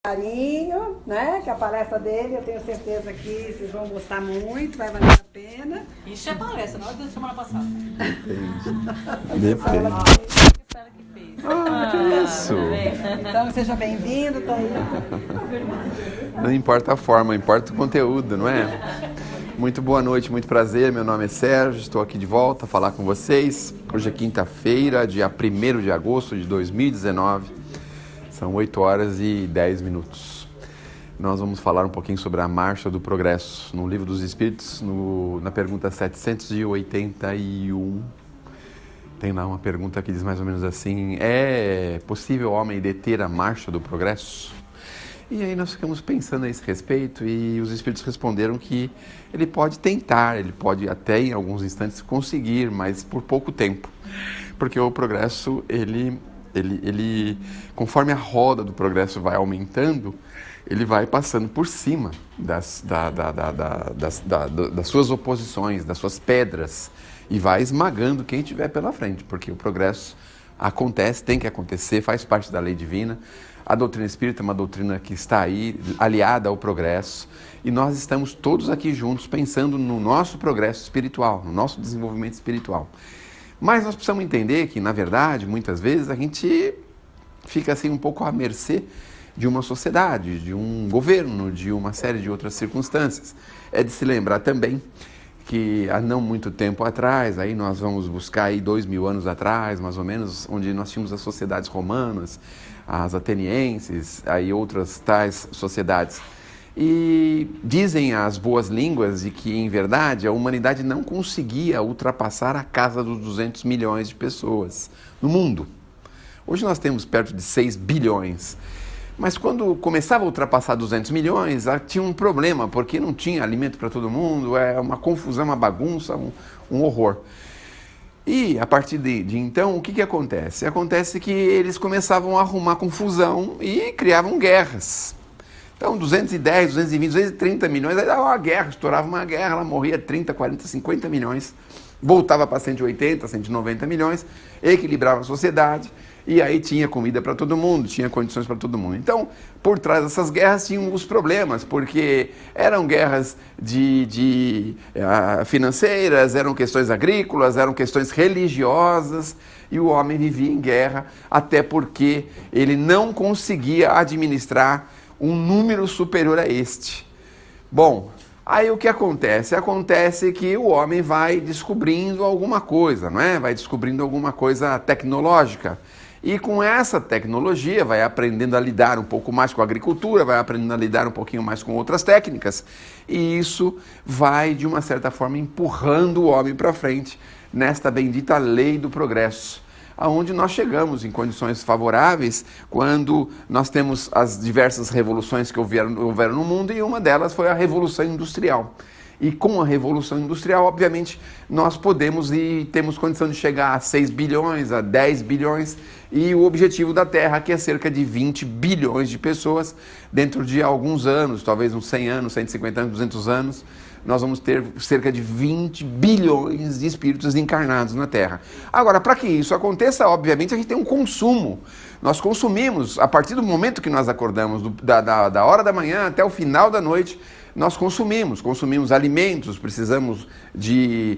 Carinho, né? Que a palestra dele, eu tenho certeza que vocês vão gostar muito, vai valer a pena. Isso é palestra, não é da semana passada. Depende. Foi ela que fez. Que isso? Então seja bem-vindo, tá aí. Não importa a forma, importa o conteúdo, não é? Muito boa noite, muito prazer. Meu nome é Sérgio, estou aqui de volta a falar com vocês. Hoje é quinta-feira, dia 1º de agosto de 2019. São 8 horas e 10 minutos. Nós vamos falar um pouquinho sobre a Marcha do Progresso, no Livro dos Espíritos, na pergunta 781. Tem lá uma pergunta que diz mais ou menos assim: é possível o homem deter a Marcha do Progresso? E aí nós ficamos pensando a esse respeito e os Espíritos responderam que ele pode tentar, ele pode até em alguns instantes conseguir, mas por pouco tempo. Porque o progresso, ele conforme a roda do progresso vai aumentando, ele vai passando por cima das suas oposições, das suas pedras, e vai esmagando quem estiver pela frente, porque o progresso acontece, tem que acontecer, faz parte da lei divina. A doutrina espírita é uma doutrina que está aí, aliada ao progresso, e nós estamos todos aqui juntos pensando no nosso progresso espiritual, no nosso desenvolvimento espiritual. Mas nós precisamos entender que, na verdade, muitas vezes a gente fica assim um pouco à mercê de uma sociedade, de um governo, de uma série de outras circunstâncias. É de se lembrar também que há não muito tempo atrás, aí nós vamos buscar aí 2000 anos atrás, mais ou menos, onde nós tínhamos as sociedades romanas, as atenienses, aí outras tais sociedades. E dizem as boas línguas de que, em verdade, a humanidade não conseguia ultrapassar a casa dos 200 milhões de pessoas no mundo. Hoje nós temos perto de 6 bilhões. Mas quando começava a ultrapassar 200 milhões, tinha um problema, porque não tinha alimento para todo mundo, é uma confusão, uma bagunça, um horror. E a partir de então, o que acontece? Acontece que eles começavam a arrumar confusão e criavam guerras. Então, 210, 220, 230 milhões, aí dava uma guerra, estourava uma guerra, ela morria 30, 40, 50 milhões, voltava para 180, 190 milhões, equilibrava a sociedade, e aí tinha comida para todo mundo, tinha condições para todo mundo. Então, por trás dessas guerras tinham os problemas, porque eram guerras financeiras, eram questões agrícolas, eram questões religiosas, e o homem vivia em guerra, até porque ele não conseguia administrar um número superior a este. Bom, aí o que acontece? Acontece que o homem vai descobrindo alguma coisa, não é? Vai descobrindo alguma coisa tecnológica. E com essa tecnologia vai aprendendo a lidar um pouco mais com a agricultura, vai aprendendo a lidar um pouquinho mais com outras técnicas. E isso vai, de uma certa forma, empurrando o homem para frente nesta bendita lei do progresso, aonde nós chegamos em condições favoráveis quando nós temos as diversas revoluções que houveram no mundo, e uma delas foi a Revolução Industrial. E com a Revolução Industrial, obviamente, nós podemos e temos condição de chegar a 6 bilhões, a 10 bilhões, e o objetivo da Terra, que é cerca de 20 bilhões de pessoas, dentro de alguns anos, talvez uns 100 anos, 150 anos, 200 anos, nós vamos ter cerca de 20 bilhões de espíritos encarnados na Terra. Agora, para que isso aconteça, obviamente, a gente tem um consumo. Nós consumimos, a partir do momento que nós acordamos, da hora da manhã até o final da noite, nós consumimos alimentos, precisamos de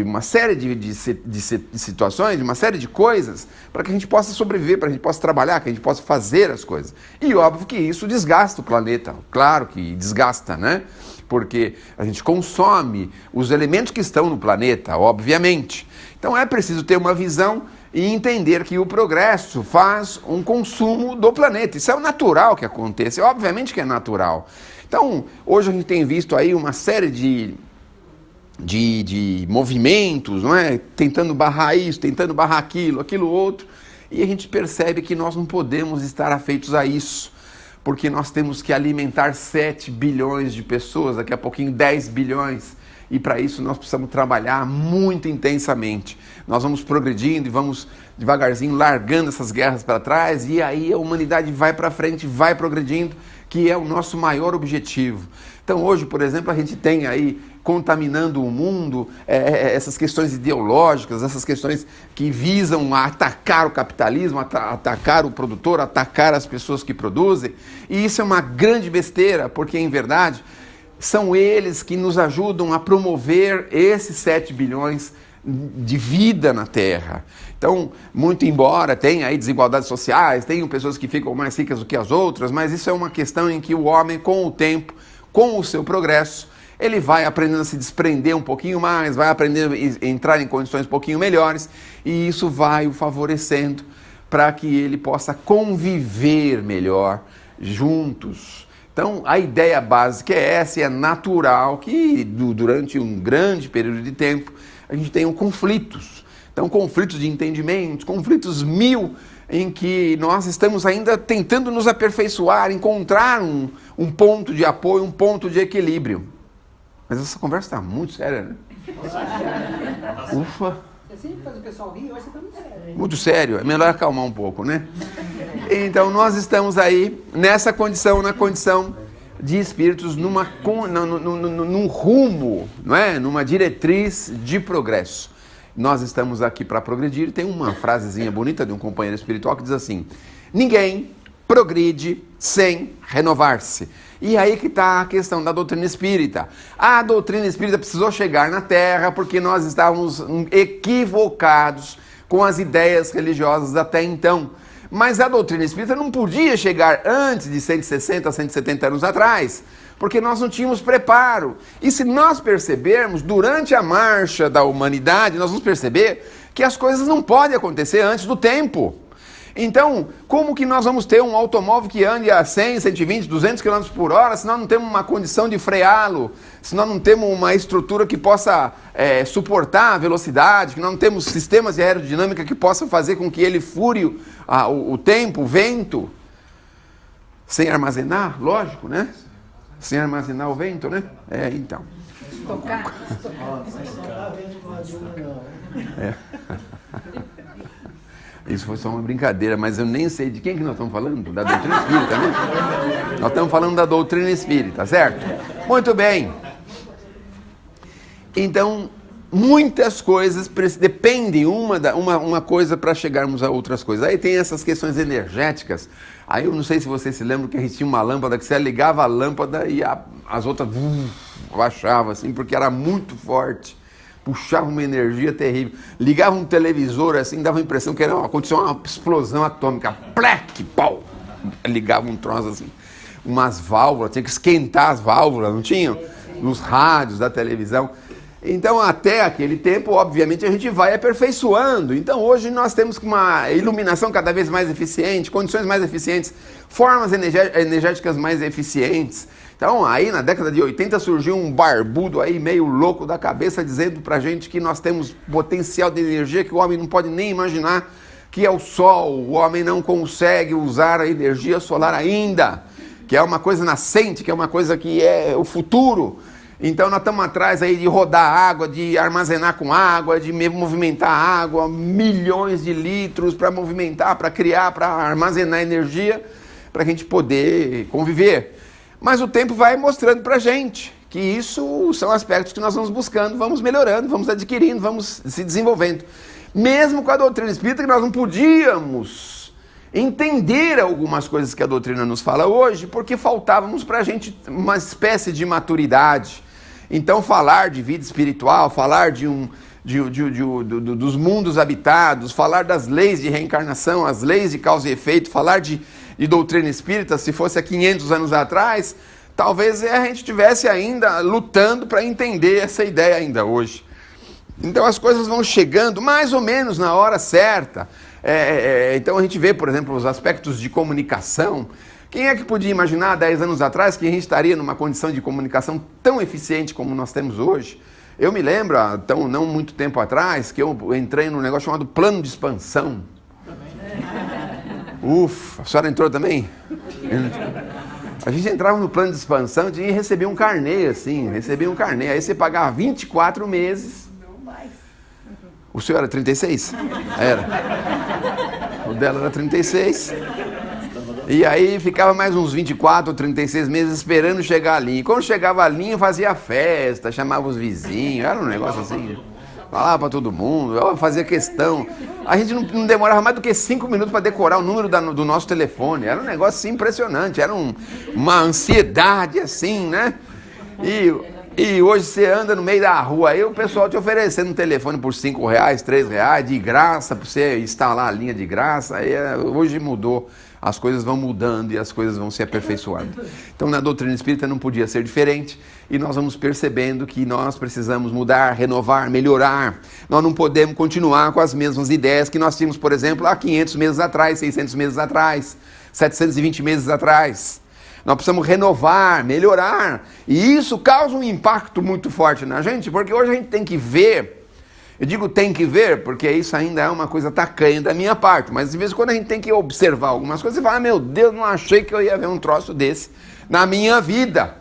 uma série de situações, de uma série de coisas, para que a gente possa sobreviver, para que a gente possa trabalhar, que a gente possa fazer as coisas. E óbvio que isso desgasta o planeta, claro que desgasta, né? Porque a gente consome os elementos que estão no planeta, obviamente. Então é preciso ter uma visão e entender que o progresso faz um consumo do planeta. Isso é o natural que aconteça, obviamente que é natural. Então, hoje a gente tem visto aí uma série de movimentos, não é? Tentando barrar isso, tentando barrar aquilo outro, e a gente percebe que nós não podemos estar afeitos a isso, porque nós temos que alimentar 7 bilhões de pessoas, daqui a pouquinho 10 bilhões, e para isso nós precisamos trabalhar muito intensamente. Nós vamos progredindo e vamos devagarzinho largando essas guerras para trás, e aí a humanidade vai para frente, vai progredindo, que é o nosso maior objetivo. Então hoje, por exemplo, a gente tem aí contaminando o mundo, essas questões ideológicas, essas questões que visam atacar o capitalismo, atacar o produtor, atacar as pessoas que produzem. E isso é uma grande besteira, porque, em verdade, são eles que nos ajudam a promover esses 7 bilhões de vida na Terra. Então, muito embora tenha aí desigualdades sociais, tenham pessoas que ficam mais ricas do que as outras, mas isso é uma questão em que o homem, com o tempo, com o seu progresso, ele vai aprendendo a se desprender um pouquinho mais, vai aprendendo a entrar em condições um pouquinho melhores, e isso vai o favorecendo para que ele possa conviver melhor juntos. Então, a ideia básica é essa, e é natural que durante um grande período de tempo a gente tenha conflitos. Então, conflitos de entendimentos, conflitos mil, em que nós estamos ainda tentando nos aperfeiçoar, encontrar um ponto de apoio, um ponto de equilíbrio. Mas essa conversa está muito séria, né? Ufa! Você sempre faz o pessoal rir, hoje você está muito sério. Muito sério, é melhor acalmar um pouco, né? Então, nós estamos aí nessa condição, na condição de espíritos num rumo, não é? Numa diretriz de progresso. Nós estamos aqui para progredir. Tem uma frasezinha bonita de um companheiro espiritual que diz assim: ninguém progride sem renovar-se. E aí que está a questão da doutrina espírita. A doutrina espírita precisou chegar na Terra porque nós estávamos equivocados com as ideias religiosas até então. Mas a doutrina espírita não podia chegar antes de 160, 170 anos atrás, porque nós não tínhamos preparo. E se nós percebermos, durante a marcha da humanidade, nós vamos perceber que as coisas não podem acontecer antes do tempo. Então, como que nós vamos ter um automóvel que ande a 100, 120, 200 km por hora, se nós não temos uma condição de freá-lo, se nós não temos uma estrutura que possa suportar a velocidade, que nós não temos sistemas de aerodinâmica que possam fazer com que ele fure o tempo, o vento, sem armazenar, lógico, né? Sem armazenar o vento, né? Então. Estocar. Isso foi só uma brincadeira, mas eu nem sei de quem que nós estamos falando, da doutrina espírita, né? Nós estamos falando da doutrina espírita, certo? Muito bem. Então, muitas coisas dependem uma coisa para chegarmos a outras coisas. Aí tem essas questões energéticas. Aí eu não sei se você se lembra que a gente tinha uma lâmpada que você ligava a lâmpada e as outras baixavam assim, porque era muito forte. Puxava uma energia terrível. Ligava um televisor assim, dava a impressão que aconteceu uma explosão atômica. Plec, pau! Ligava um troço assim. Umas válvulas, tinha que esquentar as válvulas, não tinham? Nos rádios da televisão. Então, até aquele tempo, obviamente, a gente vai aperfeiçoando. Então, hoje nós temos uma iluminação cada vez mais eficiente, condições mais eficientes, formas energéticas mais eficientes. Então, aí na década de 80 surgiu um barbudo aí meio louco da cabeça dizendo pra gente que nós temos potencial de energia que o homem não pode nem imaginar, que é o sol. O homem não consegue usar a energia solar ainda, que é uma coisa nascente, que é uma coisa que é o futuro. Então nós estamos atrás aí de rodar água, de armazenar com água, de movimentar água, milhões de litros para movimentar, para criar, para armazenar energia, para a gente poder conviver. Mas o tempo vai mostrando para a gente que isso são aspectos que nós vamos buscando, vamos melhorando, vamos adquirindo, vamos se desenvolvendo. Mesmo com a doutrina espírita, que nós não podíamos entender algumas coisas que a doutrina nos fala hoje, porque faltávamos para a gente uma espécie de maturidade. Então falar de vida espiritual, falar dos mundos habitados, falar das leis de reencarnação, as leis de causa e efeito, falar de doutrina espírita, se fosse há 500 anos atrás, talvez a gente estivesse ainda lutando para entender essa ideia ainda hoje. Então as coisas vão chegando mais ou menos na hora certa. Então a gente vê, por exemplo, os aspectos de comunicação. Quem é que podia imaginar 10 anos atrás que a gente estaria numa condição de comunicação tão eficiente como nós temos hoje? Eu me lembro, não muito tempo atrás, que eu entrei num negócio chamado plano de expansão. Ufa, a senhora entrou também? A gente entrava no plano de expansão e recebia um carnê, assim, Aí você pagava 24 meses. Não mais. O senhor era 36? Era. O dela era 36. E aí ficava mais uns 24 ou 36 meses esperando chegar a linha. E quando chegava a linha, fazia festa, chamava os vizinhos, era um negócio assim. Falava para todo mundo, eu fazia questão. A gente não demorava mais do que 5 minutos para decorar o número do nosso telefone. Era um negócio assim, impressionante, era uma ansiedade assim, né? E hoje você anda no meio da rua, aí o pessoal te oferecendo um telefone por R$5, R$3, de graça, para você instalar a linha de graça. Aí, hoje mudou, as coisas vão mudando e as coisas vão se aperfeiçoando. Então na doutrina espírita não podia ser diferente e nós vamos percebendo que nós precisamos mudar, renovar, melhorar. Nós não podemos continuar com as mesmas ideias que nós tínhamos, por exemplo, há 500 meses atrás, 600 meses atrás, 720 meses atrás. Nós precisamos renovar, melhorar. E isso causa um impacto muito forte na gente, porque hoje a gente tem que ver. Eu digo tem que ver, porque isso ainda é uma coisa tacanha da minha parte. Mas de vez em quando a gente tem que observar algumas coisas e falar, meu Deus, não achei que eu ia ver um troço desse na minha vida.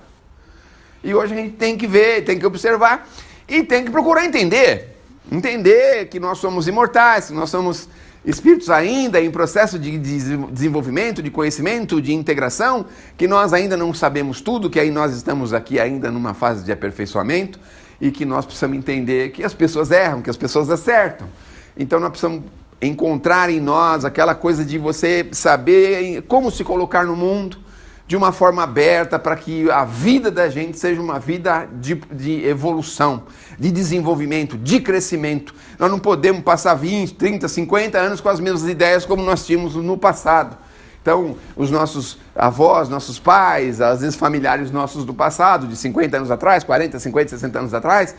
E hoje a gente tem que ver, tem que observar e tem que procurar entender. Entender que nós somos imortais, que nós somos espíritos ainda em processo de desenvolvimento, de conhecimento, de integração, que nós ainda não sabemos tudo, que aí nós estamos aqui ainda numa fase de aperfeiçoamento e que nós precisamos entender que as pessoas erram, que as pessoas acertam. Então nós precisamos encontrar em nós aquela coisa de você saber como se colocar no mundo de uma forma aberta para que a vida da gente seja uma vida de evolução, de desenvolvimento, de crescimento. Nós não podemos passar 20, 30, 50 anos com as mesmas ideias como nós tínhamos no passado. Então, os nossos avós, nossos pais, às vezes familiares nossos do passado, de 50 anos atrás, 40, 50, 60 anos atrás,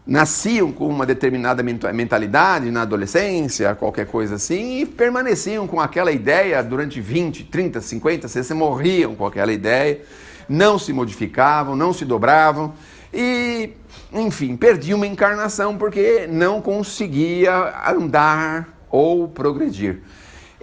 nasciam com uma determinada mentalidade na adolescência, qualquer coisa assim, e permaneciam com aquela ideia durante 20, 30, 50, 60, morriam com aquela ideia, não se modificavam, não se dobravam e, enfim, perdiam uma encarnação porque não conseguia andar ou progredir.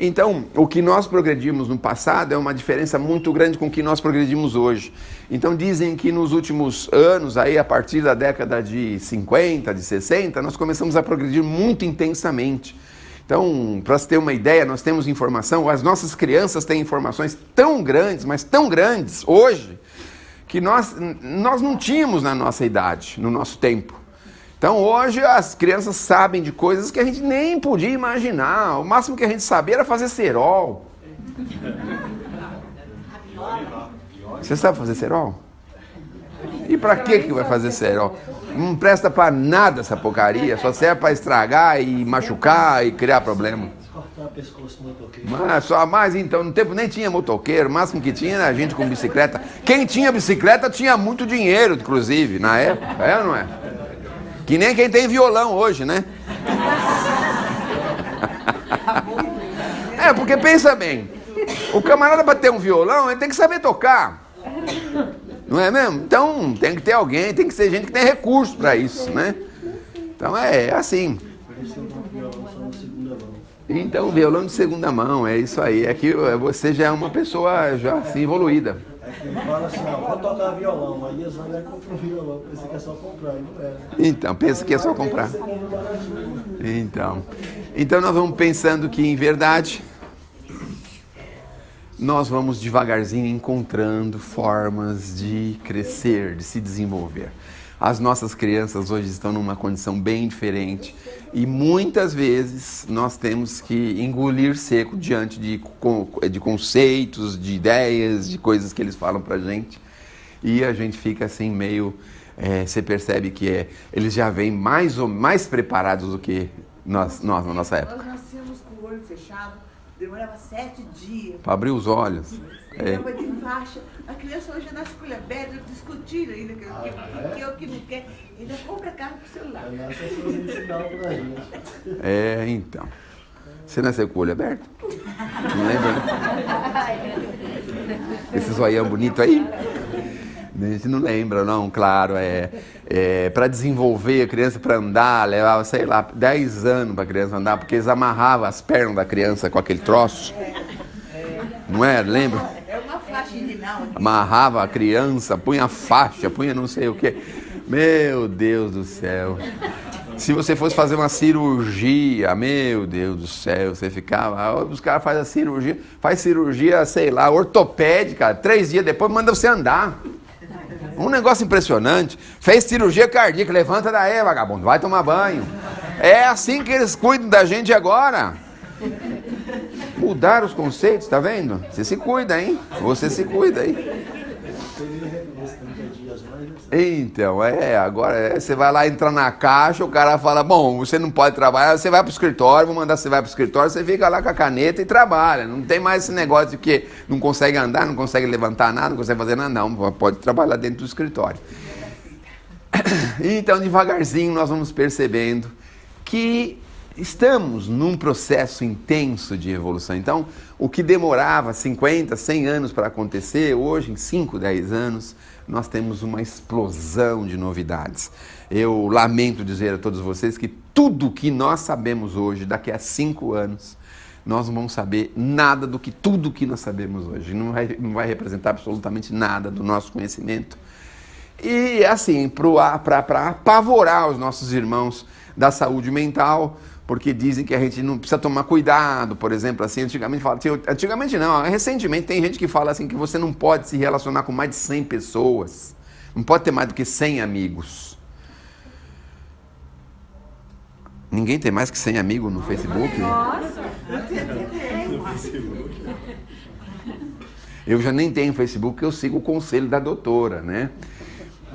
Então, o que nós progredimos no passado é uma diferença muito grande com o que nós progredimos hoje. Então, dizem que nos últimos anos, aí, a partir da década de 50, de 60, nós começamos a progredir muito intensamente. Então, para você ter uma ideia, nós temos informação, as nossas crianças têm informações tão grandes, mas tão grandes hoje, que nós não tínhamos na nossa idade, no nosso tempo. Então hoje as crianças sabem de coisas que a gente nem podia imaginar. O máximo que a gente sabia era fazer cerol. Você sabe fazer cerol? E pra que vai fazer cerol? Não presta pra nada essa porcaria, só serve pra estragar e machucar e criar problema. Mas então, no tempo nem tinha motoqueiro, o máximo que tinha era gente com bicicleta. Quem tinha bicicleta tinha muito dinheiro, inclusive, na época, é ou não é? Que nem quem tem violão hoje, né? É, porque pensa bem, o camarada para ter um violão, ele tem que saber tocar. Não é mesmo? Então tem que ter alguém, tem que ser gente que tem recurso para isso, né? Então é assim. Então, violão de segunda mão, é isso aí. É que você já é uma pessoa já assim evoluída. Ele fala assim, vou tocar violão, aí a Zanga compra um violão, pensa que é só comprar, e não é. Então, pensa que é só comprar. Então nós vamos pensando que, em verdade, nós vamos devagarzinho encontrando formas de crescer, de se desenvolver. As nossas crianças hoje estão numa condição bem diferente e muitas vezes nós temos que engolir seco diante de conceitos, de ideias, de coisas que eles falam pra gente e a gente fica assim meio, você percebe que eles já vêm mais preparados do que nós na nossa época. Nós nascemos com o olho fechado, demorava 7 dias. Para abrir os olhos. Ficava de faixa. A criança hoje nasce com o olho aberto, discutindo ainda que quer, o que não quer. Ainda compra carro pro celular. Então. Você nasceu com o olho aberto? Não lembra, né? Esse zoião bonito aí? A gente não lembra, não, claro. Para desenvolver a criança para andar, levava, sei lá, 10 anos para a criança andar, porque eles amarravam as pernas da criança com aquele troço. Não é? Lembra? É uma faixa inguinal. Amarrava a criança, punha faixa, punha não sei o quê. Meu Deus do céu. Se você fosse fazer uma cirurgia, meu Deus do céu, você ficava... Os caras faz cirurgia, sei lá, ortopédica, 3 dias depois manda você andar. Um negócio impressionante. Fez cirurgia cardíaca, levanta daí, vagabundo, vai tomar banho. É assim que eles cuidam da gente agora. Mudaram os conceitos, tá vendo? Você se cuida, hein? Você se cuida, hein? Então, agora você vai lá entrar na caixa, o cara fala, bom, você não pode trabalhar, você vai pro escritório, vou mandar você vai pro escritório, você fica lá com a caneta e trabalha. Não tem mais esse negócio de que não consegue andar, não consegue levantar nada, não consegue fazer nada, não, pode trabalhar dentro do escritório. Então, devagarzinho, nós vamos percebendo que estamos num processo intenso de evolução. Então, o que demorava 50, 100 anos para acontecer, hoje, em 5, 10 anos, nós temos uma explosão de novidades. Eu lamento dizer a todos vocês que tudo que nós sabemos hoje, daqui a 5 anos, nós não vamos saber nada do que tudo que nós sabemos hoje. Não vai representar absolutamente nada do nosso conhecimento. E assim, para apavorar os nossos irmãos da saúde mental, porque dizem que a gente não precisa tomar cuidado, por exemplo, assim, antigamente não, recentemente tem gente que fala assim que você não pode se relacionar com mais de 100 pessoas, não pode ter mais do que 100 amigos. Ninguém tem mais que 100 amigos no Facebook? Nossa! Eu já nem tenho Facebook, porque eu sigo o conselho da doutora, né?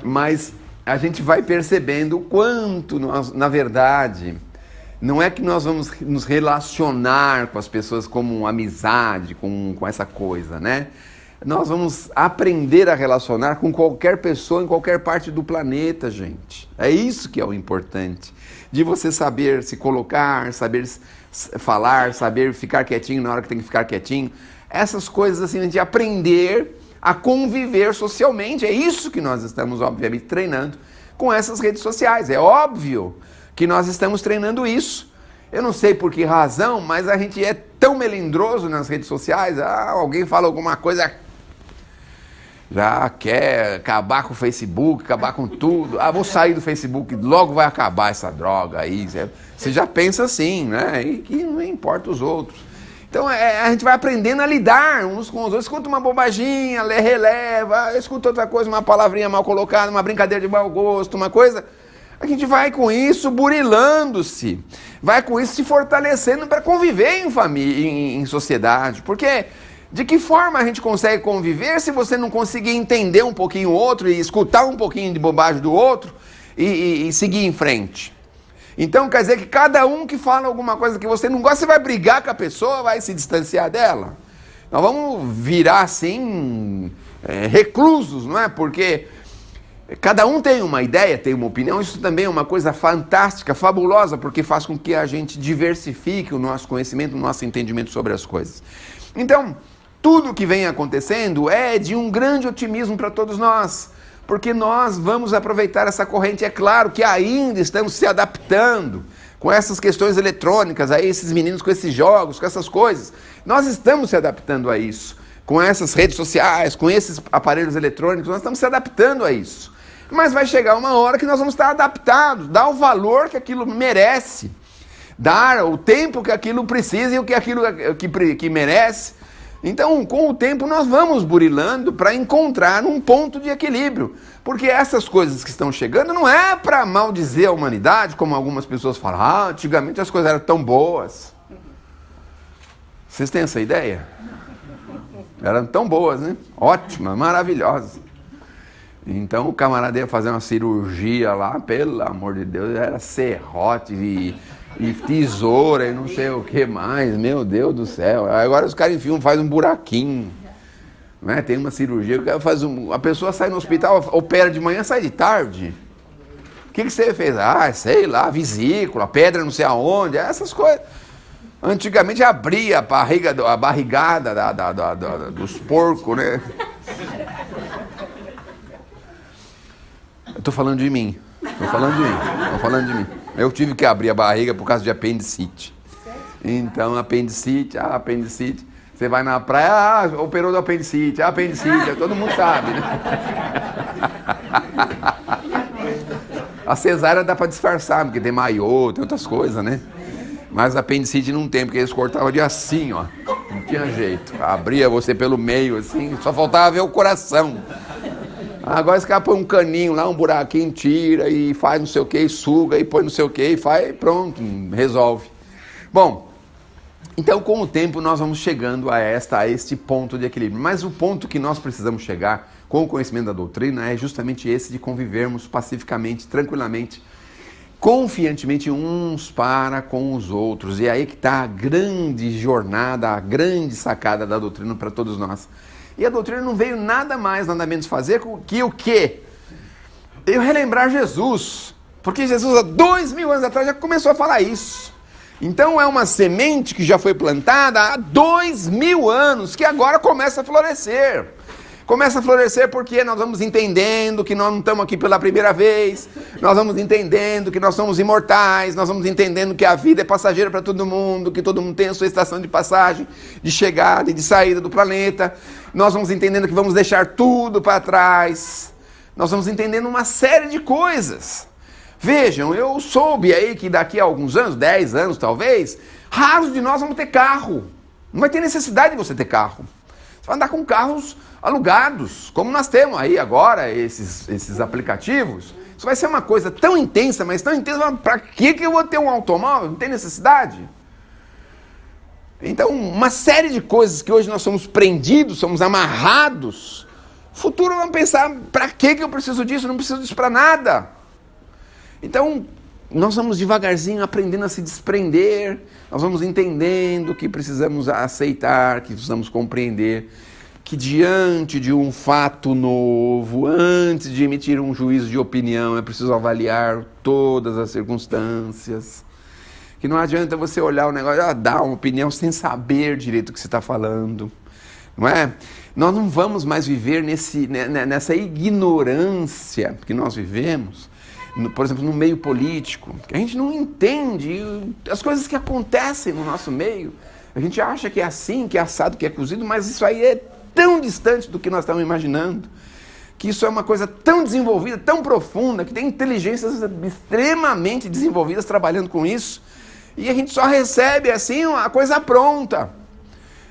Mas a gente vai percebendo o quanto nós, na verdade... Não é que nós vamos nos relacionar com as pessoas como amizade, com essa coisa, né? Nós vamos aprender a relacionar com qualquer pessoa em qualquer parte do planeta, gente. É isso que é o importante. De você saber se colocar, saber falar, saber ficar quietinho na hora que tem que ficar quietinho. Essas coisas assim, de aprender a conviver socialmente. É isso que nós estamos, obviamente, treinando com essas redes sociais. É óbvio que nós estamos treinando isso. Eu não sei por que razão, mas a gente é tão melindroso nas redes sociais. Alguém fala alguma coisa, já quer acabar com o Facebook, acabar com tudo. Vou sair do Facebook, logo vai acabar essa droga aí. Você já pensa assim, né? E que não importa os outros. Então a gente vai aprendendo a lidar uns com os outros. Escuta uma bobaginha, releva, escuta outra coisa, uma palavrinha mal colocada, uma brincadeira de mau gosto, uma coisa... A gente vai com isso burilando-se, vai com isso se fortalecendo para conviver em família, em sociedade. Porque de que forma a gente consegue conviver se você não conseguir entender um pouquinho o outro e escutar um pouquinho de bobagem do outro e seguir em frente? Então quer dizer que cada um que fala alguma coisa que você não gosta, você vai brigar com a pessoa, vai se distanciar dela. Nós vamos virar assim, reclusos, não é? Porque... Cada um tem uma ideia, tem uma opinião, isso também é uma coisa fantástica, fabulosa, porque faz com que a gente diversifique o nosso conhecimento, o nosso entendimento sobre as coisas. Então, tudo que vem acontecendo é de um grande otimismo para todos nós, porque nós vamos aproveitar essa corrente. É claro que ainda estamos se adaptando com essas questões eletrônicas, aí esses meninos com esses jogos, com essas coisas. Nós estamos se adaptando a isso, com essas redes sociais, com esses aparelhos eletrônicos, nós estamos se adaptando a isso. Mas vai chegar uma hora que nós vamos estar adaptados, dar o valor que aquilo merece, dar o tempo que aquilo precisa e o que aquilo que merece. Então, com o tempo, nós vamos burilando para encontrar um ponto de equilíbrio. Porque essas coisas que estão chegando não é para maldizer a humanidade, como algumas pessoas falam, antigamente as coisas eram tão boas. Vocês têm essa ideia? Eram tão boas, né? Ótimas, maravilhosas. Então o camarada ia fazer uma cirurgia lá, pelo amor de Deus, era serrote e tesoura e não sei o que mais, meu Deus do céu. Agora os caras enfiam, fazem um buraquinho, né? Tem uma cirurgia, o cara faz a pessoa sai no hospital, opera de manhã, sai de tarde. O que você fez? Sei lá, vesícula, pedra não sei aonde, essas coisas. Antigamente abria a barrigada dos porcos, né? Eu tô falando de mim. Eu tive que abrir a barriga por causa de apendicite. Então, apendicite. Você vai na praia, operou do apendicite, todo mundo sabe, né? A cesárea dá para disfarçar, porque tem maiô, tem outras coisas, né? Mas a apendicite não tem, porque eles cortavam de assim, ó. Não tinha jeito. Abria você pelo meio, assim, só faltava ver o coração. Agora esse cara põe um caninho lá, um buraquinho, tira e faz não sei o que, e suga, e põe não sei o que, e faz, pronto, resolve. Bom, então com o tempo nós vamos chegando a este ponto de equilíbrio. Mas o ponto que nós precisamos chegar com o conhecimento da doutrina é justamente esse de convivermos pacificamente, tranquilamente, confiantemente uns para com os outros. E aí que está a grande jornada, a grande sacada da doutrina para todos nós. E a doutrina não veio nada mais, nada menos fazer que o quê? Veio relembrar Jesus. Porque Jesus há 2000 anos atrás já começou a falar isso. Então é uma semente que já foi plantada há 2000 anos, que agora começa a florescer. Começa a florescer porque nós vamos entendendo que nós não estamos aqui pela primeira vez, nós vamos entendendo que nós somos imortais, nós vamos entendendo que a vida é passageira para todo mundo, que todo mundo tem a sua estação de passagem, de chegada e de saída do planeta. Nós vamos entendendo que vamos deixar tudo para trás. Nós vamos entendendo uma série de coisas. Vejam, eu soube aí que daqui a alguns anos, 10 anos talvez, raros de nós vamos ter carro. Não vai ter necessidade de você ter carro. Você vai andar com carros alugados, como nós temos aí agora, esses aplicativos. Isso vai ser uma coisa tão intensa, mas tão intensa, para que eu vou ter um automóvel? Não tem necessidade. Então, uma série de coisas que hoje nós somos prendidos, somos amarrados. Futuro vamos pensar, para que eu preciso disso? Eu não preciso disso para nada. Então, nós vamos devagarzinho aprendendo a se desprender, nós vamos entendendo que precisamos aceitar, que precisamos compreender que diante de um fato novo, antes de emitir um juízo de opinião, é preciso avaliar todas as circunstâncias. Que não adianta você olhar o negócio, dar uma opinião sem saber direito o que você está falando, não é? Nós não vamos mais viver nessa ignorância que nós vivemos, por exemplo, no meio político, que a gente não entende as coisas que acontecem no nosso meio. A gente acha que é assim, que é assado, que é cozido, mas isso aí é tão distante do que nós estamos imaginando, que isso é uma coisa tão desenvolvida, tão profunda, que tem inteligências extremamente desenvolvidas trabalhando com isso, e a gente só recebe assim a coisa pronta.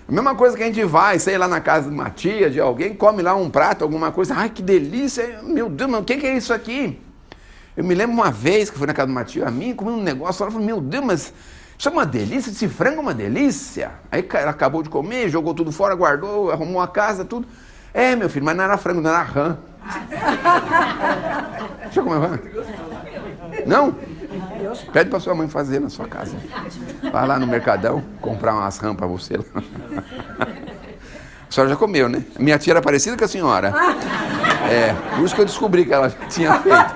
A mesma coisa que a gente vai, sei lá, na casa de uma tia, de alguém, come lá um prato, alguma coisa, ai que delícia, meu Deus, mas o que é isso aqui? Eu me lembro uma vez que fui na casa de uma tia minha, comi um negócio, ela falou, meu Deus, mas isso é uma delícia, esse frango é uma delícia. Aí ela acabou de comer, jogou tudo fora, guardou, arrumou a casa, tudo. É, meu filho, mas não era frango, não era rã. Deixa eu comer rã. Não? Pede para sua mãe fazer na sua casa. Vai lá no Mercadão, comprar umas rãs para você. A senhora já comeu, né? Minha tia era parecida com a senhora. É, por isso que eu descobri que ela tinha feito.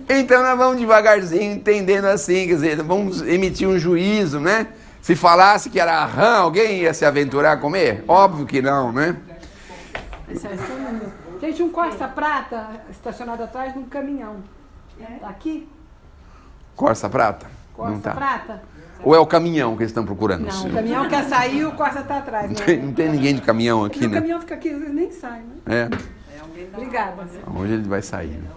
Então nós vamos devagarzinho, entendendo assim, quer dizer, vamos emitir um juízo, né? Se falasse que era rã, alguém ia se aventurar a comer? Óbvio que não, né? Gente, um Corsa Prata estacionado atrás de um caminhão. Tá aqui? Corsa Prata? Corsa não tá. Prata? Ou é o caminhão que eles estão procurando? Não, o caminhão quer sair e o Corsa tá atrás. Não tem ninguém de caminhão aqui, o né? O caminhão fica aqui, às vezes nem sai, né? É. Obrigada. Hoje ele vai sair, né?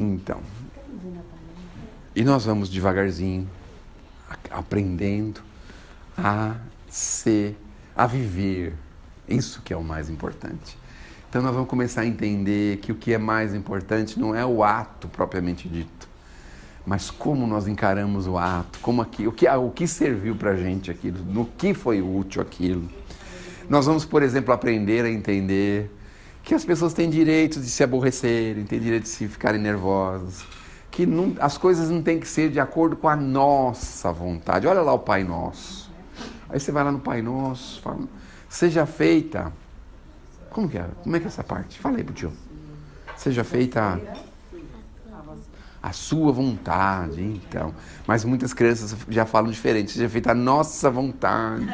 Então, e nós vamos devagarzinho, aprendendo a viver, isso que é o mais importante. Então nós vamos começar a entender que o que é mais importante não é o ato propriamente dito, mas como nós encaramos o ato, o que serviu para a gente aquilo, no que foi útil aquilo. Nós vamos, por exemplo, aprender a entender que as pessoas têm direito de se aborrecerem, têm direito de se ficarem nervosas, que as coisas não têm que ser de acordo com a nossa vontade. Olha lá o Pai Nosso. Aí você vai lá no Pai Nosso, fala, seja feita... Como é que é essa parte? Fala aí pro tio. Seja feita a sua vontade, então. Mas muitas crianças já falam diferente. Seja feita a nossa vontade.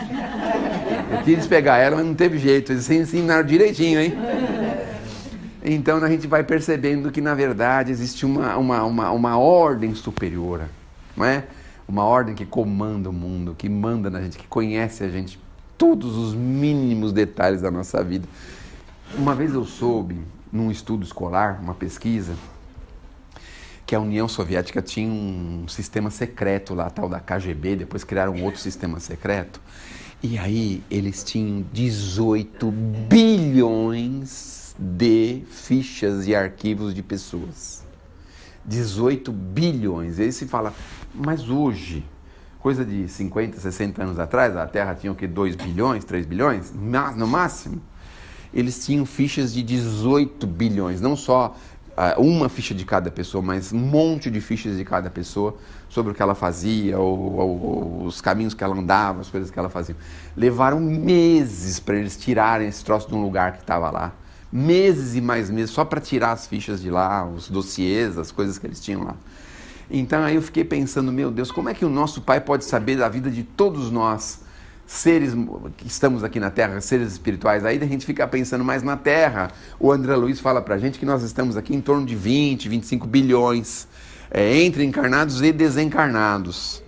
Eu quis pegar ela, mas não teve jeito. Eles ensinaram direitinho, hein? Então a gente vai percebendo que, na verdade, existe uma ordem superior, não é? Uma ordem que comanda o mundo, que manda na gente, que conhece a gente, todos os mínimos detalhes da nossa vida. Uma vez eu soube, num estudo escolar, uma pesquisa, que a União Soviética tinha um sistema secreto lá, tal da KGB, depois criaram um outro sistema secreto, e aí eles tinham 18 bilhões de fichas e arquivos de pessoas. 18 bilhões. E aí se fala, mas hoje, coisa de 50, 60 anos atrás, a Terra tinha o quê? 2 bilhões, 3 bilhões, no máximo? Eles tinham fichas de 18 bilhões, não só uma ficha de cada pessoa, mas um monte de fichas de cada pessoa sobre o que ela fazia, ou os caminhos que ela andava, as coisas que ela fazia. Levaram meses para eles tirarem esse troço de um lugar que estava lá. Meses e mais meses, só para tirar as fichas de lá, os dossiês, as coisas que eles tinham lá. Então aí eu fiquei pensando, meu Deus, como é que o nosso Pai pode saber da vida de todos nós, seres que estamos aqui na Terra, seres espirituais? Aí a gente fica pensando mais na Terra. O André Luiz fala pra gente que nós estamos aqui em torno de 20, 25 bilhões, entre encarnados e desencarnados.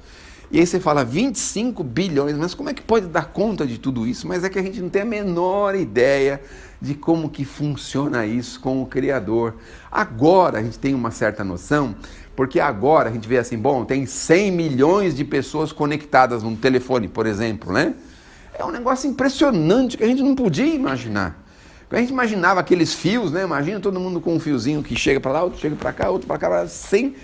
E aí você fala 25 bilhões, mas como é que pode dar conta de tudo isso? Mas é que a gente não tem a menor ideia de como que funciona isso com o Criador. Agora a gente tem uma certa noção, porque agora a gente vê assim, bom, tem 100 milhões de pessoas conectadas num telefone, por exemplo, né? É um negócio impressionante que a gente não podia imaginar. A gente imaginava aqueles fios, né? Imagina todo mundo com um fiozinho que chega para lá, outro chega para cá, outro para cá, 100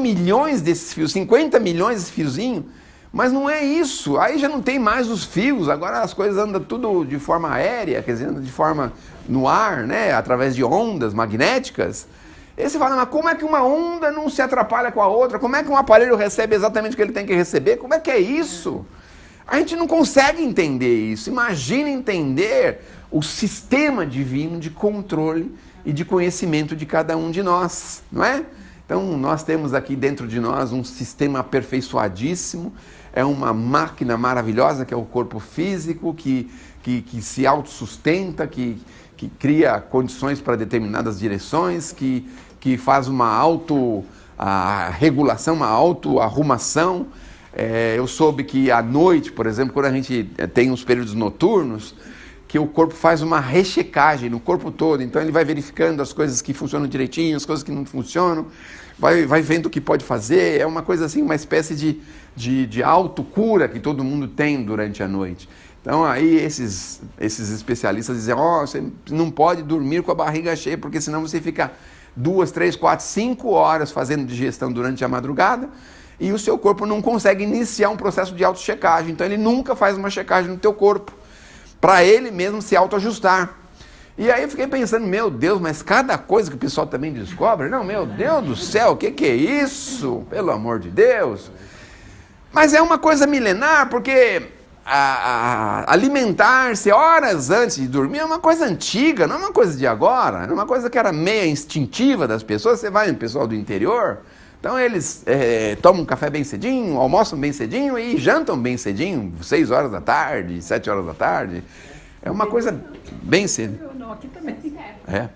milhões desses fios, 50 milhões desse fiozinho, mas não é isso. Aí já não tem mais os fios, agora as coisas andam tudo de forma aérea, quer dizer, de forma no ar, né? Através de ondas magnéticas. E você fala, mas como é que uma onda não se atrapalha com a outra? Como é que um aparelho recebe exatamente o que ele tem que receber? Como é que é isso? A gente não consegue entender isso. Imagina entender o sistema divino de controle e de conhecimento de cada um de nós, não é? Então, nós temos aqui dentro de nós um sistema aperfeiçoadíssimo, é uma máquina maravilhosa que é o corpo físico, que se autossustenta, que cria condições para determinadas direções, que faz uma auto-regulação, uma auto-arrumação. Eu soube que à noite, por exemplo, quando a gente tem os períodos noturnos, que o corpo faz uma rechecagem no corpo todo, então ele vai verificando as coisas que funcionam direitinho, as coisas que não funcionam, vai vendo o que pode fazer, é uma coisa assim, uma espécie de autocura que todo mundo tem durante a noite. Então aí esses especialistas dizem, você não pode dormir com a barriga cheia, porque senão você fica 2, 3, 4, 5 horas fazendo digestão durante a madrugada, e o seu corpo não consegue iniciar um processo de auto-checagem, então ele nunca faz uma checagem no teu corpo, para ele mesmo se autoajustar. E aí eu fiquei pensando, meu Deus, mas cada coisa que o pessoal também descobre, não, meu Deus do céu, o que é isso? Pelo amor de Deus. Mas é uma coisa milenar, porque alimentar-se horas antes de dormir é uma coisa antiga, não é uma coisa de agora, é uma coisa que era meia instintiva das pessoas. Você vai no pessoal do interior, então eles tomam café bem cedinho, almoçam bem cedinho e jantam bem cedinho, 6 horas da tarde, 7 horas da tarde. É uma coisa bem cedo. Não, aqui também. É.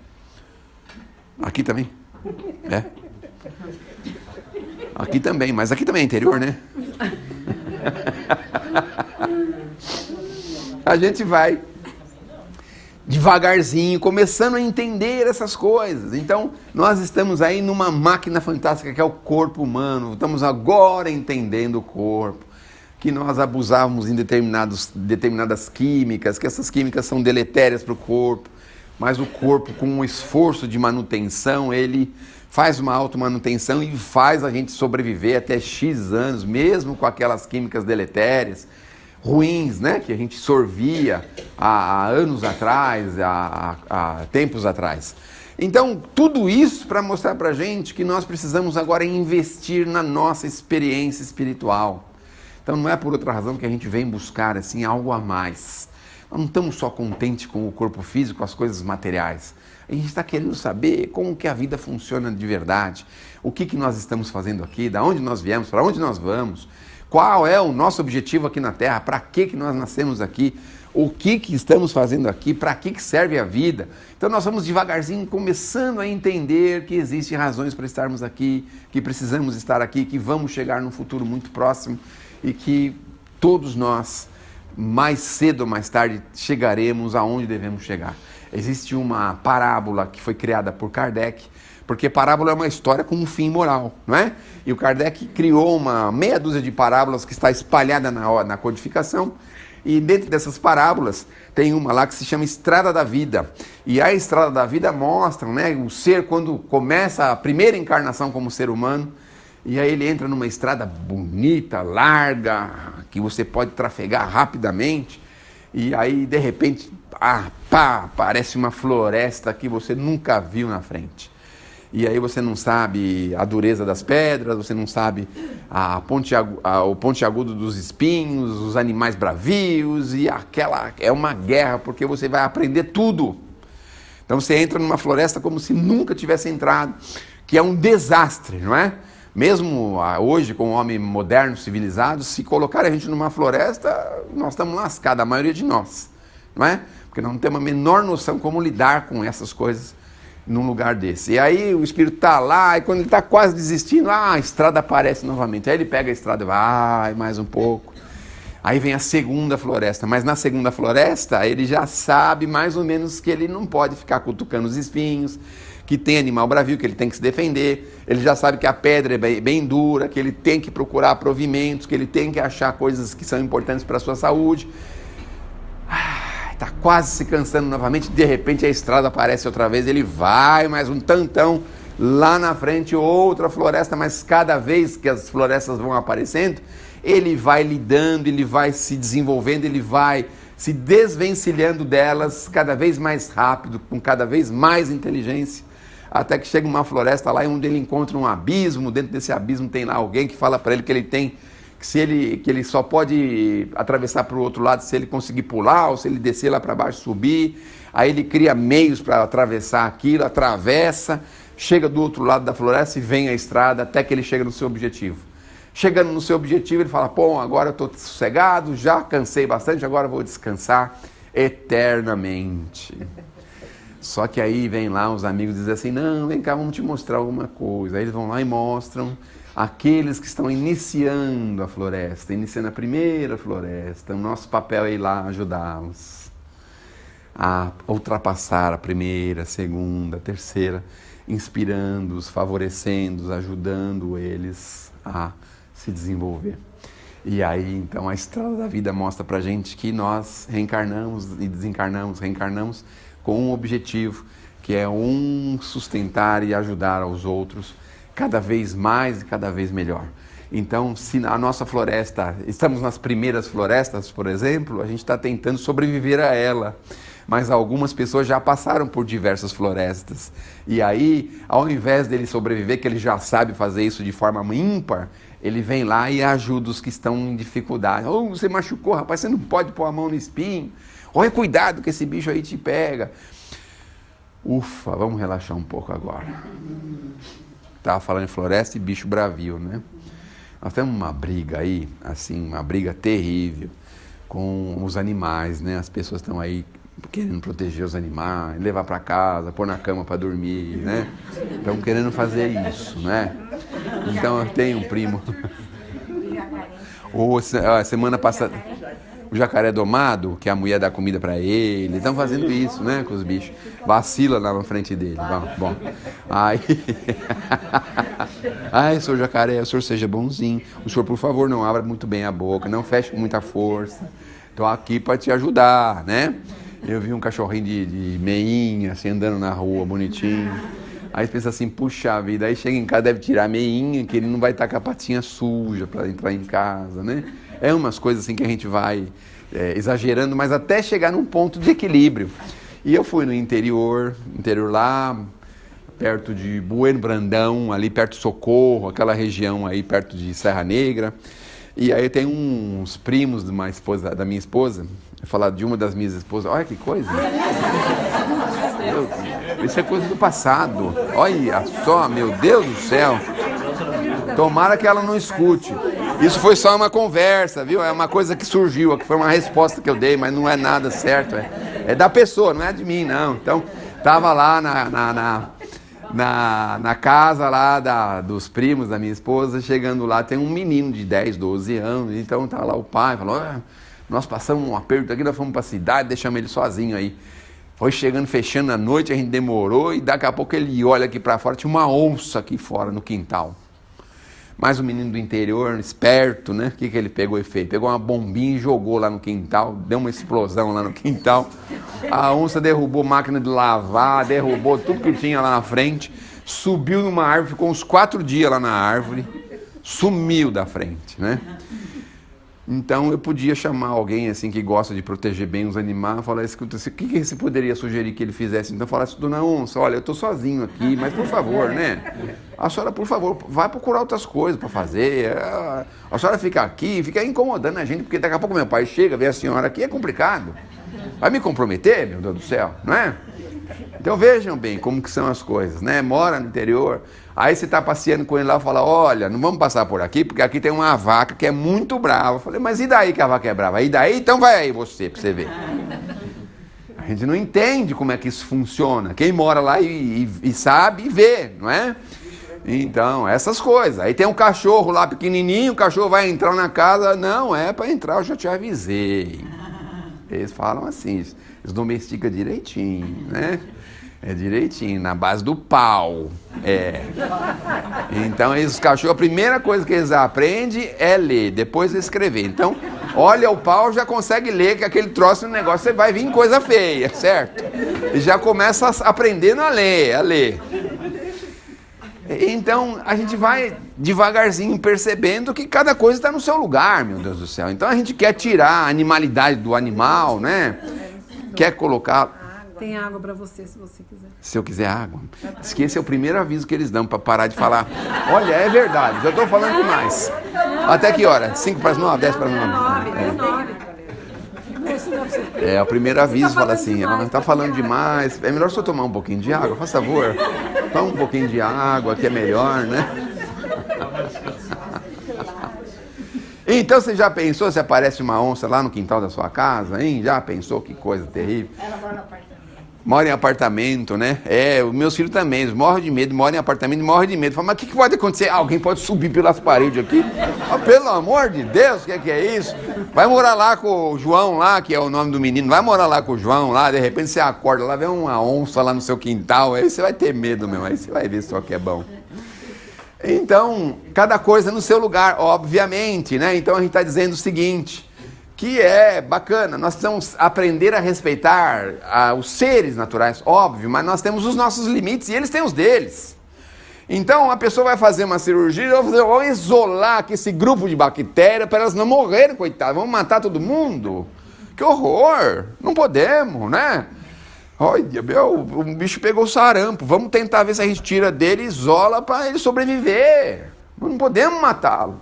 Aqui também? É. Aqui também, mas aqui também é interior, né? A gente vai devagarzinho, começando a entender essas coisas. Então, nós estamos aí numa máquina fantástica que é o corpo humano. Estamos agora entendendo o corpo, que nós abusávamos em determinadas químicas, que essas químicas são deletérias para o corpo, mas o corpo, com um esforço de manutenção, ele faz uma automanutenção e faz a gente sobreviver até X anos, mesmo com aquelas químicas deletérias, ruins, né, que a gente sorvia há anos atrás, há tempos atrás. Então, tudo isso para mostrar para a gente que nós precisamos agora investir na nossa experiência espiritual. Então, não é por outra razão que a gente vem buscar assim, algo a mais. Nós não estamos só contentes com o corpo físico, as coisas materiais. A gente está querendo saber como que a vida funciona de verdade, o que nós estamos fazendo aqui, de onde nós viemos, para onde nós vamos, qual é o nosso objetivo aqui na Terra, para que nós nascemos aqui, o que estamos fazendo aqui, para que serve a vida. Então nós vamos devagarzinho começando a entender que existem razões para estarmos aqui, que precisamos estar aqui, que vamos chegar num futuro muito próximo e que todos nós, mais cedo ou mais tarde, chegaremos aonde devemos chegar. Existe uma parábola que foi criada por Kardec, porque parábola é uma história com um fim moral, não é? E o Kardec criou uma meia dúzia de parábolas que está espalhada na codificação, e dentro dessas parábolas tem uma lá que se chama Estrada da Vida. E a Estrada da Vida mostra, né, o ser quando começa a primeira encarnação como ser humano, e aí ele entra numa estrada bonita, larga, que você pode trafegar rapidamente, e aí de repente, aparece uma floresta que você nunca viu na frente. E aí você não sabe a dureza das pedras, você não sabe o pontiagudo dos espinhos, os animais bravios, e aquela é uma guerra, porque você vai aprender tudo. Então você entra numa floresta como se nunca tivesse entrado, que é um desastre, não é? Mesmo hoje, com o homem moderno, civilizado, se colocar a gente numa floresta, nós estamos lascados, a maioria de nós, não é? Porque nós não temos a menor noção como lidar com essas coisas num lugar desse. E aí o espírito está lá, e quando ele está quase desistindo, a estrada aparece novamente. Aí ele pega a estrada e vai mais um pouco. Aí vem a segunda floresta, mas na segunda floresta ele já sabe mais ou menos que ele não pode ficar cutucando os espinhos, que tem animal bravio, que ele tem que se defender, ele já sabe que a pedra é bem dura, que ele tem que procurar provimentos, que ele tem que achar coisas que são importantes para a sua saúde. Está quase se cansando novamente, de repente a estrada aparece outra vez, ele vai mais um tantão, lá na frente outra floresta, mas cada vez que as florestas vão aparecendo, ele vai lidando, ele vai se desenvolvendo, ele vai se desvencilhando delas cada vez mais rápido, com cada vez mais inteligência, até que chega uma floresta lá onde ele encontra um abismo. Dentro desse abismo tem lá alguém que fala para ele que ele tem que ele só pode atravessar para o outro lado se ele conseguir pular, ou se ele descer lá para baixo, subir. Aí ele cria meios para atravessar aquilo, atravessa, chega do outro lado da floresta e vem a estrada até que ele chega no seu objetivo. Chegando no seu objetivo, ele fala: bom, agora eu estou sossegado, já cansei bastante, agora eu vou descansar eternamente. Só que aí vem lá os amigos e dizem assim: não, vem cá, vamos te mostrar alguma coisa. Aí eles vão lá e mostram aqueles que estão iniciando a floresta, iniciando a primeira floresta. O nosso papel é ir lá ajudá-los a ultrapassar a primeira, a segunda, a terceira, inspirando-os, favorecendo-os, ajudando eles a se desenvolver. E aí, então, a estrada da vida mostra pra gente que nós reencarnamos e desencarnamos, reencarnamos com um objetivo, que é sustentar e ajudar aos outros cada vez mais e cada vez melhor. Então, se na nossa floresta, estamos nas primeiras florestas, por exemplo, a gente está tentando sobreviver a ela, mas algumas pessoas já passaram por diversas florestas, e aí, ao invés dele sobreviver, que ele já sabe fazer isso de forma ímpar, ele vem lá e ajuda os que estão em dificuldade. Oh, você machucou, rapaz, você não pode pôr a mão no espinho, olha, cuidado que esse bicho aí te pega. Ufa, vamos relaxar um pouco agora. Estava falando em floresta e bicho bravio, né? Nós temos uma briga aí, assim, uma briga terrível com os animais, né? As pessoas estão aí querendo proteger os animais, levar para casa, pôr na cama para dormir, né? Estão querendo fazer isso, né? Então eu tenho um primo. Semana passada, o jacaré domado, que a mulher dá comida para ele, estão fazendo isso, né, com os bichos. Vacila lá na frente dele. Bom. Aí, senhor jacaré, o senhor seja bonzinho. O senhor, por favor, não abra muito bem a boca, não feche com muita força. Estou aqui para te ajudar, né? Eu vi um cachorrinho de meinha, assim, andando na rua, bonitinho. Aí você pensa assim, puxa vida, aí chega em casa, deve tirar a meinha, que ele não vai estar com a patinha suja para entrar em casa, né? É umas coisas assim que a gente vai exagerando, mas até chegar num ponto de equilíbrio. E eu fui no interior lá, perto de Bueno Brandão, ali perto de Socorro, aquela região aí perto de Serra Negra. E aí tem uns primos da minha esposa, eu falar de uma das minhas esposas, olha que coisa. Isso é coisa do passado. Olha só, meu Deus do céu. Tomara que ela não escute. Isso foi só uma conversa, viu? É uma coisa que surgiu, que foi uma resposta que eu dei, mas não é nada certo. É da pessoa, não é de mim, não. Então, estava lá na casa lá dos primos da minha esposa, chegando lá, tem um menino de 10, 12 anos, então tá lá o pai, falou, nós passamos um aperto aqui, nós fomos para a cidade, deixamos ele sozinho aí Foi chegando, fechando a noite, a gente demorou e daqui a pouco ele olha aqui para fora, tinha uma onça aqui fora no quintal. Mas o menino do interior, esperto, né? O que ele pegou e fez? Pegou uma bombinha e jogou lá no quintal, deu uma explosão lá no quintal. A onça derrubou máquina de lavar, derrubou tudo que tinha lá na frente, subiu numa árvore, ficou uns 4 dias lá na árvore, sumiu da frente, né? Então eu podia chamar alguém assim que gosta de proteger bem os animais, falar, escuta, o que você poderia sugerir que ele fizesse? Então falar assim, dona onça, olha, eu estou sozinho aqui, mas por favor, né? A senhora, por favor, vai procurar outras coisas para fazer. A senhora fica aqui, fica incomodando a gente, porque daqui a pouco meu pai chega, vê a senhora aqui, é complicado. Vai me comprometer, meu Deus do céu, não é? Então vejam bem como que são as coisas, né? Mora no interior, aí você está passeando com ele lá e fala, olha, não vamos passar por aqui, porque aqui tem uma vaca que é muito brava. Eu falei, mas e daí que a vaca é brava? E daí? Então vai aí você, para você ver. A gente não entende como é que isso funciona. Quem mora lá e sabe e vê, não é? Então, essas coisas. Aí tem um cachorro lá pequenininho, o cachorro vai entrar na casa. Não, é para entrar, eu já te avisei. Eles falam assim, eles domesticam direitinho, né? É direitinho, na base do pau. É. Então, os cachorros, a primeira coisa que eles aprendem é ler, depois escrever. Então, olha o pau, já consegue ler que aquele troço no negócio, você vai vir em coisa feia, certo? E já começa aprendendo a ler. Então, a gente vai devagarzinho percebendo que cada coisa está no seu lugar, meu Deus do céu. Então, a gente quer tirar a animalidade do animal, né? Quer colocar... Tem água para você, se você quiser. Se eu quiser água. Diz que esse é o primeiro aviso que eles dão para parar de falar. Olha, é verdade, já estou falando demais. Até que hora? 5 para as 9, 10 para as 9? É o primeiro aviso, fala assim, ela está falando demais. É melhor só tomar um pouquinho de água, faz favor. Toma um pouquinho de água, que é melhor, né? Então você já pensou se aparece uma onça lá no quintal da sua casa, hein? Já pensou que coisa terrível? Ela mora no apartamento. Mora em apartamento, né? Os meus filhos também, eles morrem de medo, moram em apartamento e morrem de medo. Fala, mas o que pode acontecer? Alguém pode subir pelas paredes aqui? Pelo amor de Deus, o que é isso? Vai morar lá com o João lá, que é o nome do menino, vai morar lá com o João lá, de repente você acorda lá, vê uma onça lá no seu quintal, aí você vai ter medo mesmo, aí você vai ver só que é bom. Então, cada coisa no seu lugar, obviamente, né? Então a gente está dizendo o seguinte, que é bacana, nós precisamos aprender a respeitar os seres naturais, óbvio, mas nós temos os nossos limites e eles têm os deles. Então a pessoa vai fazer uma cirurgia, vou isolar aqui esse grupo de bactérias para elas não morrerem, coitadas, vamos matar todo mundo? Que horror, não podemos, né? Olha, o bicho pegou sarampo, vamos tentar ver se a gente tira dele e isola para ele sobreviver, não podemos matá-lo.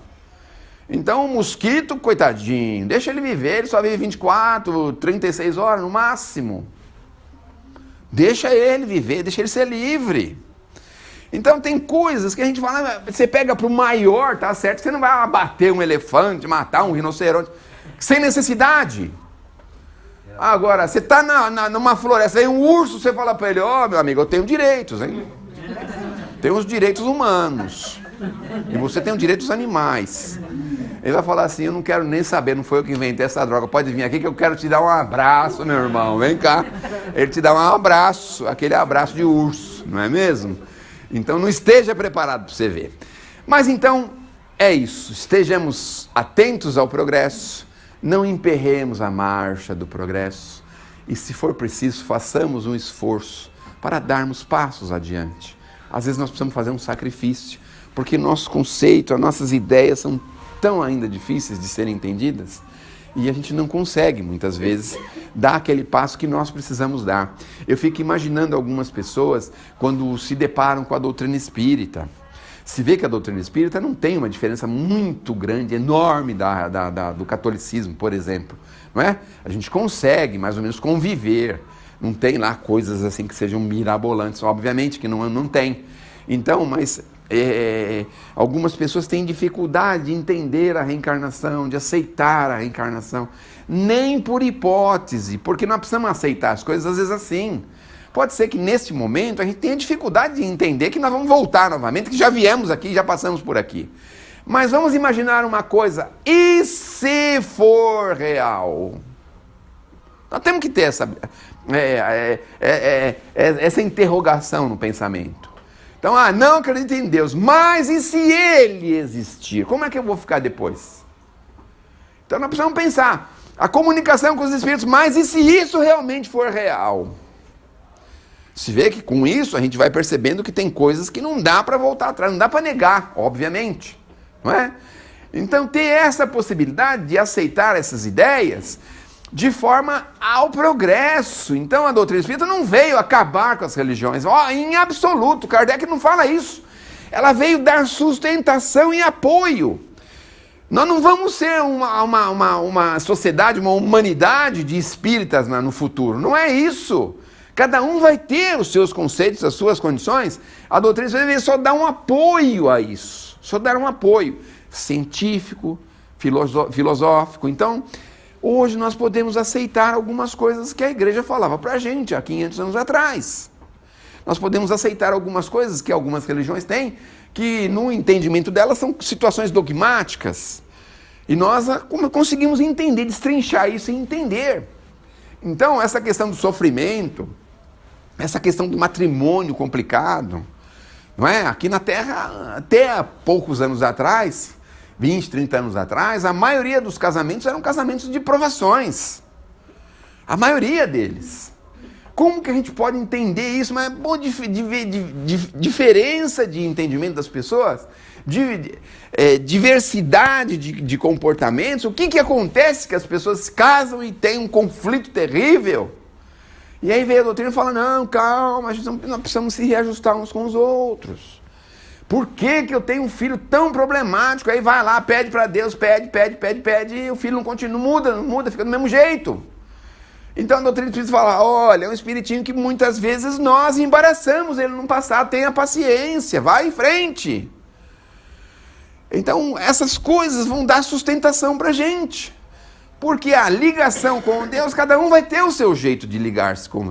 Então o mosquito, coitadinho, deixa ele viver, ele só vive 24, 36 horas no máximo. Deixa ele viver, deixa ele ser livre. Então tem coisas que a gente fala, você pega para o maior, tá certo? Você não vai abater um elefante, matar um rinoceronte, sem necessidade. Agora, você está numa floresta, aí um urso, você fala para ele, meu amigo, eu tenho direitos, hein? Tenho os direitos humanos. E você tem os direitos animais. Ele vai falar assim, eu não quero nem saber, não foi eu que inventei essa droga, pode vir aqui que eu quero te dar um abraço, meu irmão, vem cá. Ele te dá um abraço, aquele abraço de urso, não é mesmo? Então não esteja preparado para você ver. Mas então, é isso, estejamos atentos ao progresso, não emperremos a marcha do progresso e se for preciso, façamos um esforço para darmos passos adiante. Às vezes nós precisamos fazer um sacrifício, porque nosso conceito, as nossas ideias são tão ainda difíceis de serem entendidas e a gente não consegue muitas vezes dar aquele passo que nós precisamos dar. Eu fico imaginando algumas pessoas quando se deparam com a doutrina espírita. Se vê que a doutrina espírita não tem uma diferença muito grande, enorme do catolicismo, por exemplo, não é? A gente consegue mais ou menos conviver, não tem lá coisas assim que sejam mirabolantes, obviamente que não tem. Então, mas algumas pessoas têm dificuldade de entender a reencarnação, de aceitar a reencarnação, nem por hipótese, porque nós precisamos aceitar as coisas às vezes assim. Pode ser que neste momento a gente tenha dificuldade de entender que nós vamos voltar novamente, que já viemos aqui, já passamos por aqui. Mas vamos imaginar uma coisa, e se for real? Nós temos que ter essa interrogação no pensamento. Então, não acredito em Deus, mas e se Ele existir? Como é que eu vou ficar depois? Então nós precisamos pensar, a comunicação com os espíritos, mas e se isso realmente for real? Se vê que com isso a gente vai percebendo que tem coisas que não dá para voltar atrás, não dá para negar, obviamente, não é? Então ter essa possibilidade de aceitar essas ideias de forma ao progresso. Então a doutrina espírita não veio acabar com as religiões, em absoluto, Kardec não fala isso. Ela veio dar sustentação e apoio. Nós não vamos ser uma sociedade, uma humanidade de espíritas no futuro, não é isso. Cada um vai ter os seus conceitos, as suas condições. A doutrina espírita só dá um apoio a isso, só dar um apoio científico, filosófico. Então, hoje nós podemos aceitar algumas coisas que a igreja falava para a gente há 500 anos atrás. Nós podemos aceitar algumas coisas que algumas religiões têm, que no entendimento delas são situações dogmáticas. E nós conseguimos entender, destrinchar isso e entender. Então, essa questão do sofrimento, essa questão do matrimônio complicado, não é? Aqui na Terra, até há poucos anos atrás, 20, 30 anos atrás, a maioria dos casamentos eram casamentos de provações. A maioria deles. Como que a gente pode entender isso? Mas é boa diferença de entendimento das pessoas, diversidade de comportamentos. O que acontece que as pessoas se casam e têm um conflito terrível? E aí veio a doutrina e fala, não, calma, nós precisamos se reajustar uns com os outros. Por que eu tenho um filho tão problemático? Aí vai lá, pede para Deus, pede, e o filho não continua, não muda, fica do mesmo jeito. Então a doutrina espírita fala, olha, é um espiritinho que muitas vezes nós embaraçamos ele no passado, tenha paciência, vai em frente. Então essas coisas vão dar sustentação para a gente. Porque a ligação com Deus, cada um vai ter o seu jeito de ligar-se com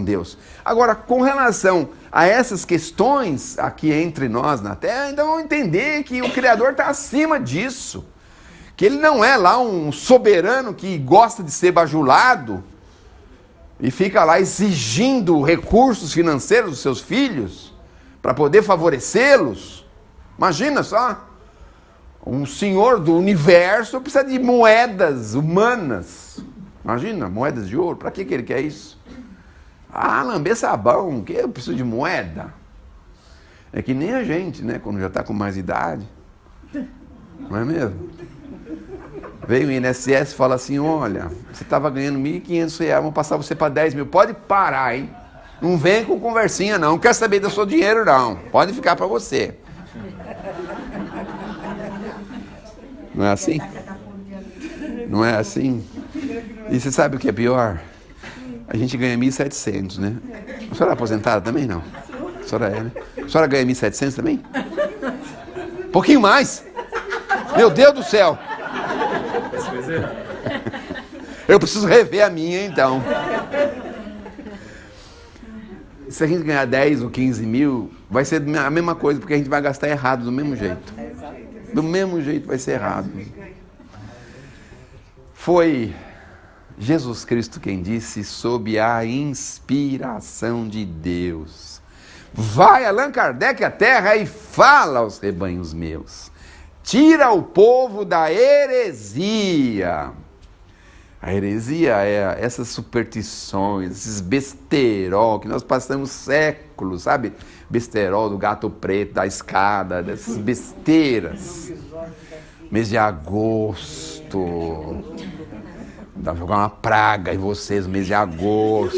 Deus. Agora, com relação a essas questões aqui entre nós na Terra, então vamos entender que o Criador está acima disso. Que ele não é lá um soberano que gosta de ser bajulado e fica lá exigindo recursos financeiros dos seus filhos para poder favorecê-los. Imagina só, um senhor do universo precisa de moedas humanas. Imagina, moedas de ouro, para que ele quer isso? Lamber sabão, que eu preciso de moeda? É que nem a gente, né, quando já está com mais idade, não é mesmo? Veio o INSS e fala assim, olha, você estava ganhando R$1.500, vamos passar você para 10 mil. Pode parar, hein? Não vem com conversinha, não quer saber do seu dinheiro, não. Pode ficar para você. Não é assim? Não é assim? E você sabe o que é pior? A gente ganha 1.700, né? A senhora é aposentada também, não? A senhora é, né? A senhora ganha 1.700 também? Um pouquinho mais. Meu Deus do céu. Eu preciso rever a minha, então. Se a gente ganhar 10 ou 15 mil, vai ser a mesma coisa, porque a gente vai gastar errado do mesmo jeito. Do mesmo jeito vai ser errado. Foi Jesus Cristo quem disse, sob a inspiração de Deus, vai Allan Kardec à terra e fala aos rebanhos meus. Tira o povo da heresia. A heresia é essas superstições, esses besterol que nós passamos séculos, sabe? Besterol do gato preto, da escada, dessas besteiras. Mês de agosto. Dá pra jogar uma praga em vocês, mês de agosto.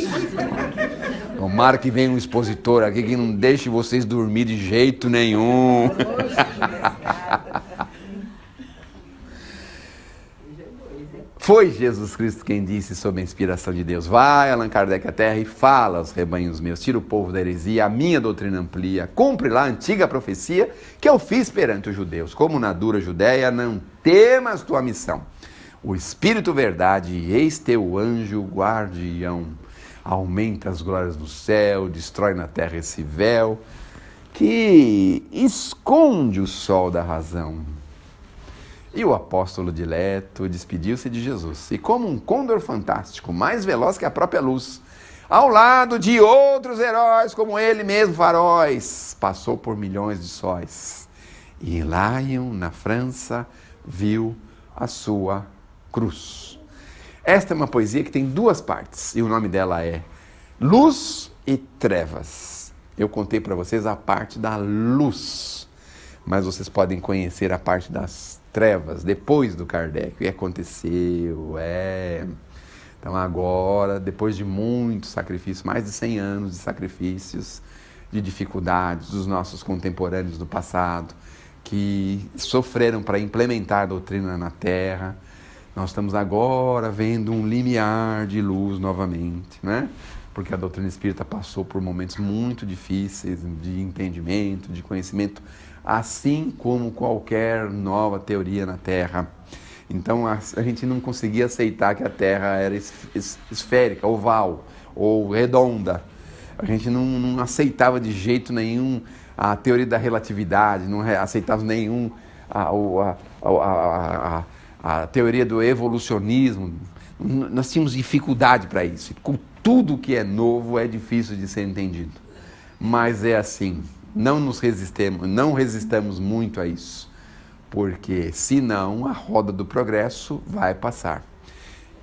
Tomara que venha um expositor aqui que não deixe vocês dormir de jeito nenhum. Foi Jesus Cristo quem disse sob a inspiração de Deus, vai Allan Kardec à terra e fala aos rebanhos meus, tira o povo da heresia, a minha doutrina amplia, cumpre lá a antiga profecia que eu fiz perante os judeus, como na dura Judéia, não temas tua missão, o Espírito verdade, eis teu anjo guardião, aumenta as glórias do céu, destrói na terra esse véu, que esconde o sol da razão. E o apóstolo dileto despediu-se de Jesus. E como um condor fantástico, mais veloz que a própria luz, ao lado de outros heróis como ele mesmo, faróis, passou por milhões de sóis. E em Lyon, na França, viu a sua cruz. Esta é uma poesia que tem duas partes, e o nome dela é Luz e Trevas. Eu contei para vocês a parte da luz, mas vocês podem conhecer a parte das trevas depois do Kardec. O que aconteceu? Então agora, depois de muito sacrifício, mais de 100 anos de sacrifícios, de dificuldades dos nossos contemporâneos do passado, que sofreram para implementar a doutrina na Terra, nós estamos agora vendo um limiar de luz novamente, né? Porque a doutrina espírita passou por momentos muito difíceis de entendimento, de conhecimento, assim como qualquer nova teoria na Terra. Então a gente não conseguia aceitar que a Terra era esférica, oval ou redonda. A gente não aceitava de jeito nenhum a teoria da relatividade, não aceitava nenhum a teoria do evolucionismo. Nós tínhamos dificuldade para isso. Com tudo que é novo é difícil de ser entendido. Mas é assim, não resistamos muito a isso, porque senão a roda do progresso vai passar.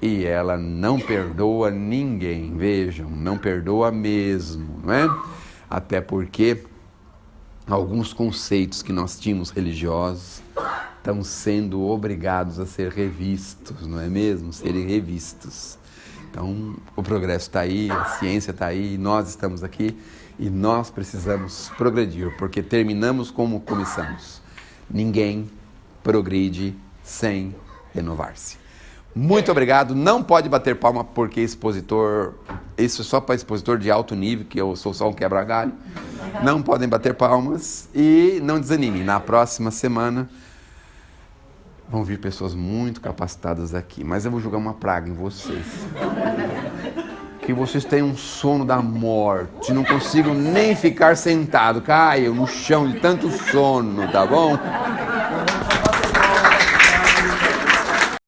E ela não perdoa ninguém, vejam, não perdoa mesmo, não é? Até porque alguns conceitos que nós tínhamos religiosos estão sendo obrigados a ser revistos, não é mesmo? Serem revistos. Então, o progresso está aí, a ciência está aí, nós estamos aqui e nós precisamos progredir, porque terminamos como começamos. Ninguém progride sem renovar-se. Muito obrigado. Não pode bater palma porque expositor, isso é só para expositor de alto nível, que eu sou só um quebra-galho. Não podem bater palmas e não desanimem. Na próxima semana vão vir pessoas muito capacitadas aqui, mas eu vou jogar uma praga em vocês. Que vocês tenham um sono da morte, não consigam nem ficar sentado, caiam no chão de tanto sono, tá bom?